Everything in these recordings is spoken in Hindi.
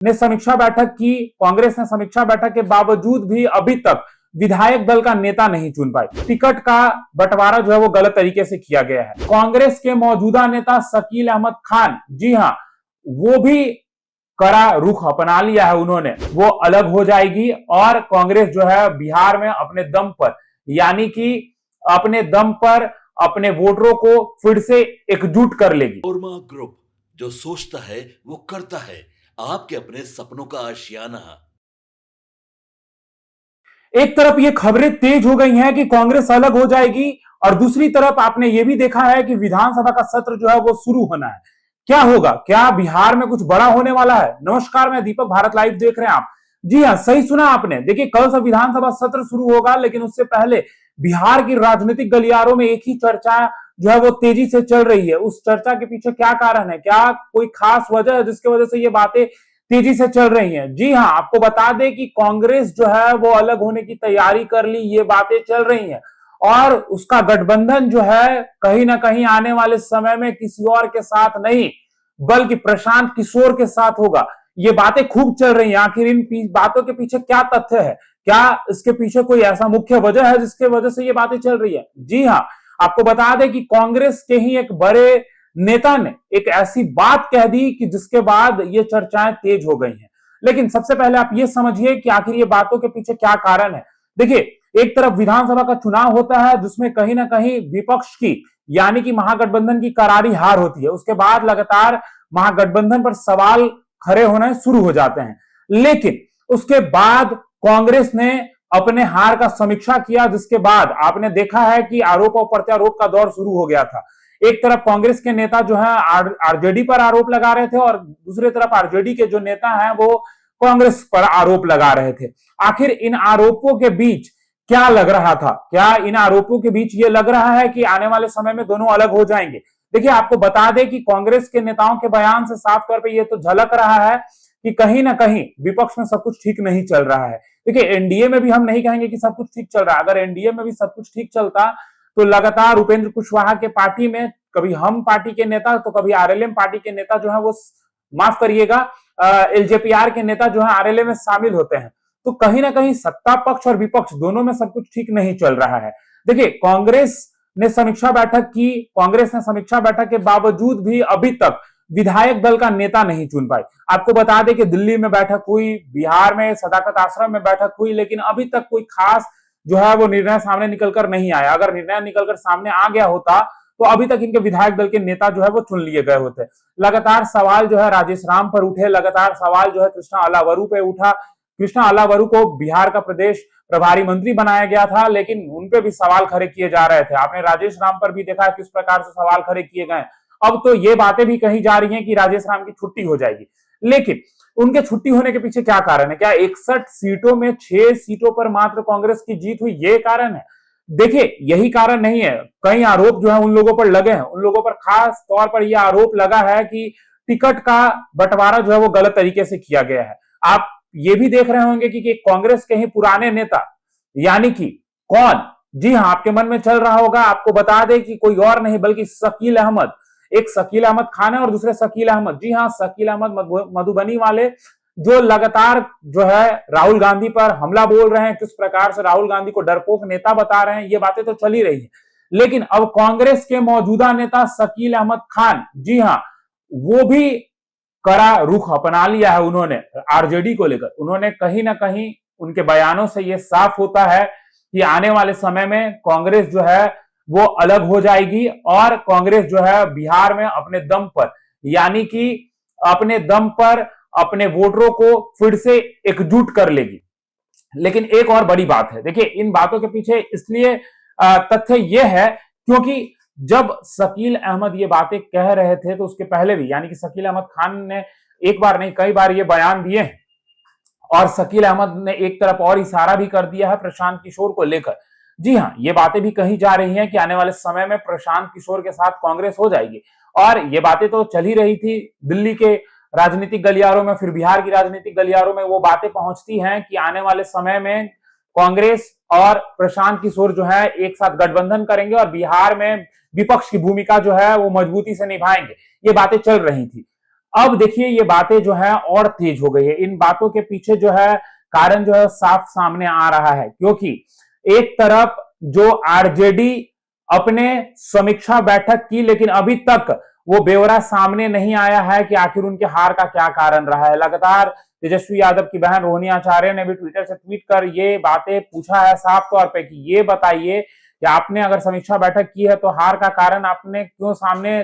ने समीक्षा बैठक की। कांग्रेस ने समीक्षा बैठक के बावजूद भी अभी तक विधायक दल का नेता नहीं चुन पाई। टिकट का बंटवारा जो है वो गलत तरीके से किया गया है। कांग्रेस के मौजूदा नेता शकील अहमद खान, जी हां, वो भी कड़ा रुख अपना लिया है उन्होंने। वो अलग हो जाएगी और कांग्रेस जो है बिहार में अपने दम पर, यानी कि अपने दम पर अपने वोटरों को फिर से एकजुट कर लेगी। ओरमा ग्रुप, जो सोचता है वो करता है, आपके अपने सपनों का आशियाना। एक तरफ ये खबरें तेज हो गई हैं कि कांग्रेस अलग हो जाएगी और दूसरी तरफ आपने ये भी देखा है कि विधानसभा का सत्र जो है वो शुरू होना है। क्या होगा? क्या बिहार में कुछ बड़ा होने वाला है? नमस्कार, मैं दीपक, भारत लाइव देख रहे हैं आप। जी हां, सही सुना आपने। देखिए, कल से विधानसभा सत्र शुरू होगा, लेकिन उससे पहले बिहार की राजनीतिक गलियारों में एक ही चर्चा जो है वो तेजी से चल रही है। उस चर्चा के पीछे क्या कारण है? क्या कोई खास वजह है जिसकी वजह से ये बातें तेजी से चल रही हैं? जी हां, आपको बता दें कि कांग्रेस जो है वो अलग होने की तैयारी कर ली, ये बातें चल रही हैं और उसका गठबंधन जो है कहीं ना कहीं आने वाले समय में किसी और के साथ नहीं बल्कि प्रशांत किशोर के साथ होगा। ये बातें खूब चल रही हैं। आखिर इन बातों के पीछे क्या तथ्य है? क्या इसके पीछे कोई ऐसा मुख्य वजह है जिसके वजह से ये बातें चल रही है? जी हां, आपको बता दें कि कांग्रेस के ही एक बड़े नेता ने एक ऐसी बात कह दी कि जिसके बाद ये चर्चाएं तेज हो गई हैं। लेकिन सबसे पहले आप ये समझिए कि आखिर ये बातों के पीछे क्या कारण है। देखिए, एक तरफ विधानसभा का चुनाव होता है जिसमें कहीं ना कहीं विपक्ष की, यानी कि महागठबंधन की करारी हार होती है। उसके बाद लगातार महागठबंधन पर सवाल खड़े होने शुरू हो जाते हैं। लेकिन उसके बाद कांग्रेस ने अपने हार का समीक्षा किया, जिसके बाद आपने देखा है कि आरोप और प्रत्यारोप का दौर शुरू हो गया था। एक तरफ कांग्रेस के नेता जो है आरजेडी पर आरोप लगा रहे थे और दूसरी तरफ आरजेडी के जो नेता हैं वो कांग्रेस पर आरोप लगा रहे थे। आखिर इन आरोपों के बीच क्या लग रहा था? क्या इन आरोपों के बीच ये लग रहा है कि आने वाले समय में दोनों अलग हो जाएंगे? देखिए, आपको बता दें कि कांग्रेस के नेताओं के बयान से साफ तौर पर यह तो झलक रहा है कि कहीं ना कहीं विपक्ष में सब कुछ ठीक नहीं चल रहा है। देखिए, एनडीए में भी हम नहीं कहेंगे कि सब कुछ ठीक चल रहा है। अगर एनडीए में भी सब कुछ ठीक चलता तो लगातार उपेंद्र कुशवाहा के पार्टी में कभी हम पार्टी के नेता तो कभी आरएलएम पार्टी के नेता जो है वो, माफ करिएगा, एलजेपीआर के नेता जो है आरएलएम में शामिल होते हैं। तो कहीं ना कहीं सत्ता पक्ष और विपक्ष दोनों में सब कुछ ठीक नहीं चल रहा है। देखिए, कांग्रेस ने समीक्षा बैठक की। कांग्रेस ने समीक्षा बैठक के बावजूद भी अभी तक विधायक दल का नेता नहीं चुन पाई। आपको बता दें कि दिल्ली में बैठक हुई, बिहार में सदाकत आश्रम में बैठक हुई, लेकिन अभी तक कोई खास जो है वो निर्णय सामने निकलकर नहीं आया। अगर निर्णय निकलकर सामने आ गया होता तो अभी तक इनके विधायक दल के नेता जो है वो चुन लिए गए होते। लगातार सवाल जो है राजेश राम पर उठे, लगातार सवाल जो है कृष्णा अलावरू पे उठा। कृष्णा अलावरू को बिहार का प्रदेश प्रभारी मंत्री बनाया गया था, लेकिन उनपे भी सवाल खड़े किए जा रहे थे। आपने राजेश राम पर भी देखा किस प्रकार से सवाल खड़े किए गए। अब तो ये बातें भी कही जा रही हैं कि राजेश राम की छुट्टी हो जाएगी। लेकिन उनके छुट्टी होने के पीछे क्या कारण है? क्या 61 सीटों में 6 सीटों पर मात्र कांग्रेस की जीत हुई, ये कारण है? देखिए, यही कारण नहीं है। कई आरोप जो है उन लोगों पर लगे हैं। उन लोगों पर खास तौर पर यह आरोप लगा है कि टिकट का बंटवारा जो है वो गलत तरीके से किया गया है। आप ये भी देख रहे होंगे कि कांग्रेस के ही पुराने नेता, यानी कि कौन? जी हां, आपके मन में चल रहा होगा। आपको बता दें कि कोई और नहीं बल्कि शकील अहमद। एक शकील अहमद खान है और दूसरे शकील अहमद। जी हां, शकील अहमद मधुबनी वाले, जो लगातार जो है राहुल गांधी पर हमला बोल रहे हैं, किस प्रकार से राहुल गांधी को डरपोक नेता बता रहे हैं, ये बातें तो चल ही रही है। लेकिन अब कांग्रेस के मौजूदा नेता शकील अहमद खान, जी हां, वो भी कड़ा रुख अपना लिया है उन्होंने आरजेडी को लेकर। उन्होंने कहीं ना कहीं, उनके बयानों से यह साफ होता है कि आने वाले समय में कांग्रेस जो है वो अलग हो जाएगी और कांग्रेस जो है बिहार में अपने दम पर, यानी कि अपने दम पर अपने वोटरों को फिर से एकजुट कर लेगी। लेकिन एक और बड़ी बात है। देखिए, इन बातों के पीछे इसलिए तथ्य यह है क्योंकि जब शकील अहमद ये बातें कह रहे थे तो उसके पहले भी, यानी कि शकील अहमद खान ने एक बार नहीं कई बार ये बयान दिए हैं और शकील अहमद ने एक तरफ और इशारा भी कर दिया है प्रशांत किशोर को लेकर। जी हां, ये बातें भी कही जा रही हैं कि आने वाले समय में प्रशांत किशोर के साथ कांग्रेस हो जाएगी और ये बातें तो चल ही रही थी दिल्ली के राजनीतिक गलियारों में, फिर बिहार की राजनीतिक गलियारों में वो बातें पहुंचती हैं कि आने वाले समय में कांग्रेस और प्रशांत किशोर जो है एक साथ गठबंधन करेंगे और बिहार में विपक्ष की भूमिका जो है वो मजबूती से निभाएंगे। ये बातें चल रही थी। अब देखिए ये बातें जो है और तेज हो गई है। इन बातों के पीछे जो है कारण जो है साफ सामने आ रहा है, क्योंकि एक तरफ जो आरजेडी अपने समीक्षा बैठक की, लेकिन अभी तक वो ब्यौरा सामने नहीं आया है कि आखिर उनके हार का क्या कारण रहा है। लगातार तेजस्वी यादव की बहन रोहिणी आचार्य ने भी ट्विटर से ट्वीट कर ये बातें पूछा है साफ तौर पे कि ये बताइए कि आपने अगर समीक्षा बैठक की है तो हार का कारण आपने क्यों सामने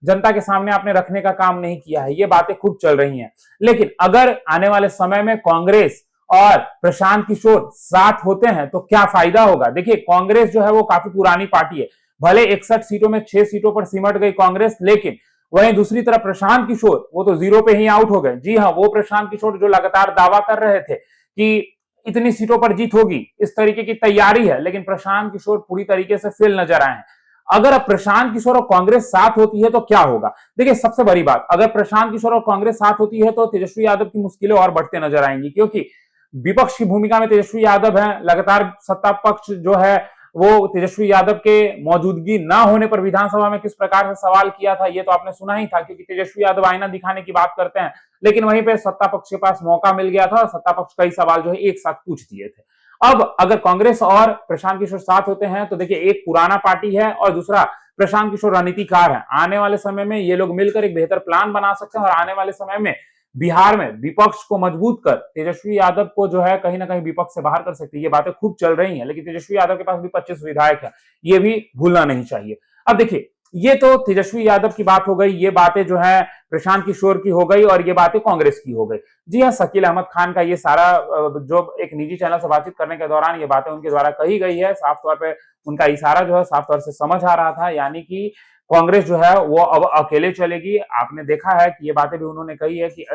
जनता के सामने आपने रखने का काम नहीं किया है। ये बातें खूब चल रही हैं। लेकिन अगर आने वाले समय में कांग्रेस और प्रशांत किशोर साथ होते हैं तो क्या फायदा होगा। देखिए कांग्रेस जो है वो काफी पुरानी पार्टी है, भले 61 सीटों में 6 सीटों पर सिमट गई कांग्रेस, लेकिन वहीं दूसरी तरफ प्रशांत किशोर वो तो जीरो पे ही आउट हो गए। जी हाँ, वो प्रशांत किशोर जो लगातार दावा कर रहे थे कि इतनी सीटों पर जीत होगी, इस तरीके की तैयारी है, लेकिन प्रशांत किशोर पूरी तरीके से फेल नजर आए हैं। अगर अब प्रशांत किशोर और कांग्रेस साथ होती है तो क्या होगा। देखिए सबसे बड़ी बात, अगर प्रशांत किशोर और कांग्रेस साथ होती है तो तेजस्वी यादव की मुश्किलें और बढ़ते नजर आएंगी, क्योंकि विपक्ष की भूमिका में तेजस्वी यादव है। लगातार सत्ता पक्ष जो है वो तेजस्वी यादव के मौजूदगी ना होने पर विधानसभा में किस प्रकार से सवाल किया था ये तो आपने सुना ही था, क्योंकि तेजस्वी यादव आईना दिखाने की बात करते हैं, लेकिन वहीं पे सत्ता पक्ष के पास मौका मिल गया था और सत्ता पक्ष कई सवाल जो है एक साथ पूछ दिए थे। अब अगर कांग्रेस और प्रशांत किशोर साथ होते हैं तो देखिए एक पुराना पार्टी है और दूसरा प्रशांत किशोर रणनीतिकार है। आने वाले समय में ये लोग मिलकर एक बेहतर प्लान बना सकते हैं और आने वाले समय में बिहार में विपक्ष को मजबूत कर तेजस्वी यादव को जो है कहीं ना कहीं विपक्ष से बाहर कर सकती है। ये बातें खूब चल रही हैं, लेकिन तेजस्वी यादव के पास भी 25 विधायक है, ये भी भूलना नहीं चाहिए। अब देखिए ये तो तेजस्वी यादव की बात हो गई, ये बातें जो है प्रशांत किशोर की हो गई और ये बातें कांग्रेस की हो गई। जी हाँ, शकील अहमद खान का ये सारा जो एक निजी चैनल से बातचीत करने के दौरान ये बातें उनके द्वारा कही गई है। साफ तौर पर उनका इशारा जो है साफ तौर से समझ आ रहा था, यानी कि कांग्रेस जो है वो अब अकेले चलेगी। आपने देखा है कि ये बातें भी उन्होंने कही है कि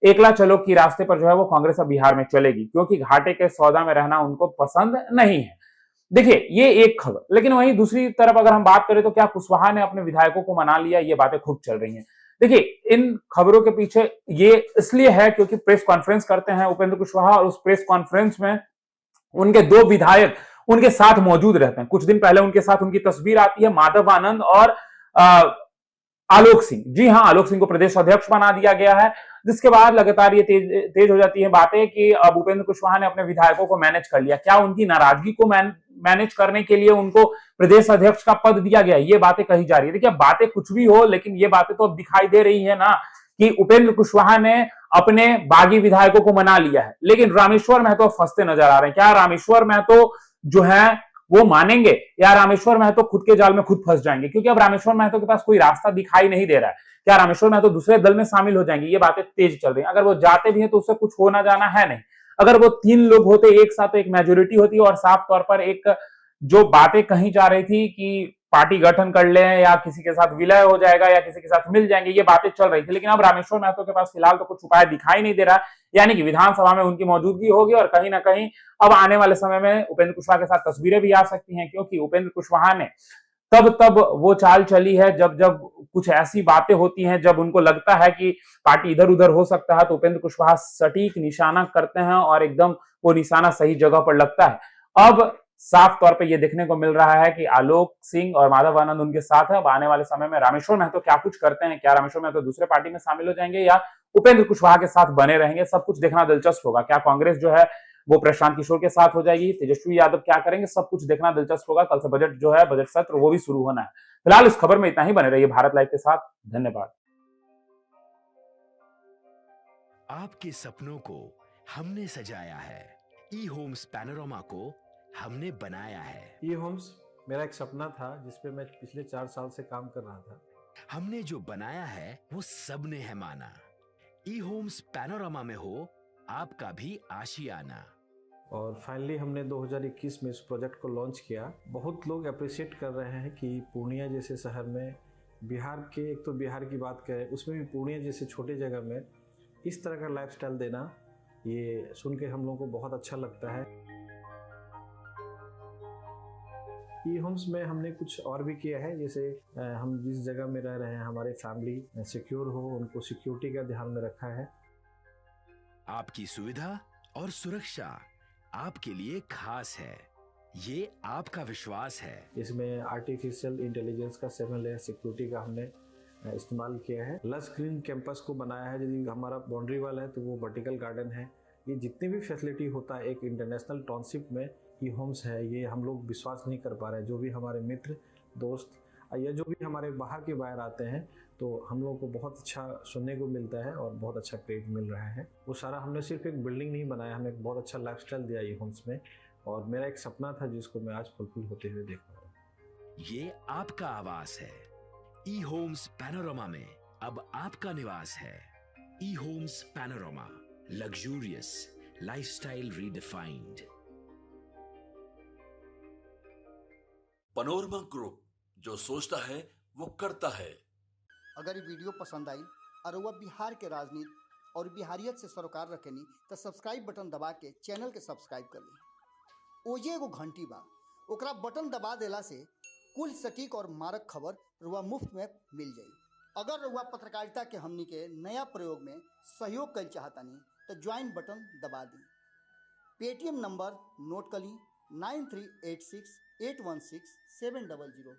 एकला चलो की रास्ते पर जो है वो कांग्रेस अब बिहार में चलेगी, क्योंकि घाटे के सौदा में रहना उनको पसंद नहीं है। देखिए ये एक खबर, लेकिन वहीं दूसरी तरफ अगर हम बात करें तो क्या कुशवाहा ने अपने विधायकों को मना लिया, ये बातें खूब चल रही हैं। देखिए इन खबरों के पीछे ये इसलिए है क्योंकि प्रेस कॉन्फ्रेंस करते हैं उपेंद्र कुशवाहा और उस प्रेस कॉन्फ्रेंस में उनके दो विधायक उनके साथ मौजूद रहते हैं। कुछ दिन पहले उनके साथ उनकी तस्वीर आती है, माधव आनंद और आलोक सिंह। जी हाँ, आलोक सिंह को प्रदेश अध्यक्ष बना दिया गया है, जिसके बाद लगातार ये तेज हो जाती है बातें कि अब उपेंद्र कुशवाहा ने अपने विधायकों को मैनेज कर लिया। क्या उनकी नाराजगी को मैनेज करने के लिए उनको प्रदेश अध्यक्ष का पद दिया गया, ये बातें कही जा रही है। देखिए बातें कुछ भी हो, लेकिन ये बातें तो अब दिखाई दे रही है ना कि उपेंद्र कुशवाहा ने अपने बागी विधायकों को मना लिया है, लेकिन रामेश्वर महतो फंसते नजर आ रहे हैं। क्या रामेश्वर महतो जो है वो मानेंगे या रामेश्वर महतो खुद के जाल में खुद फंस जाएंगे, क्योंकि अब रामेश्वर महतो के पास कोई रास्ता दिखाई नहीं दे रहा है। क्या रामेश्वर महतो दूसरे दल में शामिल हो जाएंगे, ये बातें तेज चल रही हैं। अगर वो जाते भी हैं तो उससे कुछ होना जाना है नहीं। अगर वो 3 लोग होते एक साथ तो एक मेजोरिटी होती और साफ तौर पर एक जो बातें कही जा रही थी कि पार्टी गठन कर ले या किसी के साथ विलय हो जाएगा या किसी के साथ मिल जाएंगे, ये बातें चल रही थी। लेकिन अब रामेश्वर महतो के पास फिलहाल तो कुछ उपाय दिखाई नहीं दे रहा, यानी कि विधानसभा में उनकी मौजूदगी होगी और कहीं ना कहीं अब आने वाले समय में उपेंद्र कुशवाहा के साथ तस्वीरें भी आ सकती हैं, क्योंकि उपेंद्र कुशवाहा ने तब वो चाल चली है जब जब कुछ ऐसी बातें होती हैं, जब उनको लगता है कि पार्टी इधर उधर हो सकता है, तो उपेंद्र कुशवाहा सटीक निशाना करते हैं और एकदम वो निशाना सही जगह पर लगता है। अब साफ तौर पे ये देखने को मिल रहा है कि आलोक सिंह और माधव आनंद उनके साथ है। अब आने वाले समय में रामेश्वर महतो क्या कुछ करते हैं, क्या रामेश्वर महतो दूसरे पार्टी में शामिल हो जाएंगे या उपेंद्र कुशवाहा के साथ बने रहेंगे, सब कुछ देखना दिलचस्प होगा। क्या कांग्रेस जो है वो प्रशांत किशोर के साथ हो जाएगी, तेजस्वी यादव क्या करेंगे, सब कुछ देखना दिलचस्प होगा। कल से बजट जो है, बजट सत्र वो भी शुरू होना है। फिलहाल इस खबर में इतना ही, बने रहिए भारत लाइव के साथ। धन्यवाद। आपके सपनों को हमने सजाया है, ई होम्स पैनोरामा को हमने बनाया है। ई होम्स मेरा एक सपना था जिसपे मैं पिछले 4 साल से काम कर रहा था। हमने जो बनाया है वो सबने है माना। ई होम्स पैनोरामा में हो आपका भी आशियाना। और फाइनली हमने 2021 में इस प्रोजेक्ट को लॉन्च किया। बहुत लोग अप्रिशिएट कर रहे हैं कि पूर्णिया जैसे शहर में, बिहार के, एक तो बिहार की बात करें उसमें भी पूर्णिया जैसे छोटे जगह में इस तरह का लाइफस्टाइल देना, ये सुन के हम लोगों को बहुत अच्छा लगता है। ई होम्स में हमने कुछ और भी किया है, जैसे हम जिस जगह में रह रहे हैं हमारे फैमिली सिक्योर हो, उनको सिक्योरिटी का ध्यान में रखा है। आपकी सुविधा और सुरक्षा आपके लिए खास है, ये आपका विश्वास है। इसमें आर्टिफिशियल इंटेलिजेंस का 7 लेयर सिक्योरिटी का हमने इस्तेमाल किया है। लस ग्रीन कैंपस को बनाया है, यदि हमारा बाउंड्री वाल है तो वो वर्टिकल गार्डन है। ये जितनी भी फैसिलिटी होता है एक इंटरनेशनल टाउनशिप में, ई होम्स है, ये हम लोग विश्वास नहीं कर पा रहे हैं। जो भी हमारे मित्र दोस्त या जो भी हमारे बाहर के बाहर आते हैं तो हम लोगों को बहुत अच्छा सुनने को मिलता है और बहुत अच्छा क्रेडिट मिल रहा है। वो सारा हमने सिर्फ एक बिल्डिंग नहीं बनाया, हमें एक बहुत अच्छा लाइफस्टाइल दिया ई होम्स में, और मेरा एक सपना था जिसको मैं आज फुलफिल होते हुए देख पा रहा हूँ। ये आपका आवास है। ई होम्स पैनोरामा में अब आपका निवास है। E homes panorama, luxurious lifestyle redefined. Panorama group, जो सोचता है वो करता है। अगर ये वीडियो पसंद आई और वह बिहार के राजनीति और बिहारियत से सरोकार रखेनी तो सब्सक्राइब बटन दबा के चैनल के सब्सक्राइब कर ली। ओजे एगो घंटी बा, ओकरा बटन दबा देला से कुल सटीक और मारक खबर रुआ मुफ्त में मिल जाई। अगर रुआ पत्रकारिता के हमनी के नया प्रयोग में सहयोग कर चाहतानी तो ज्वाइन बटन दबा दी। पेटीएम नंबर नोट कर ली 9386816700।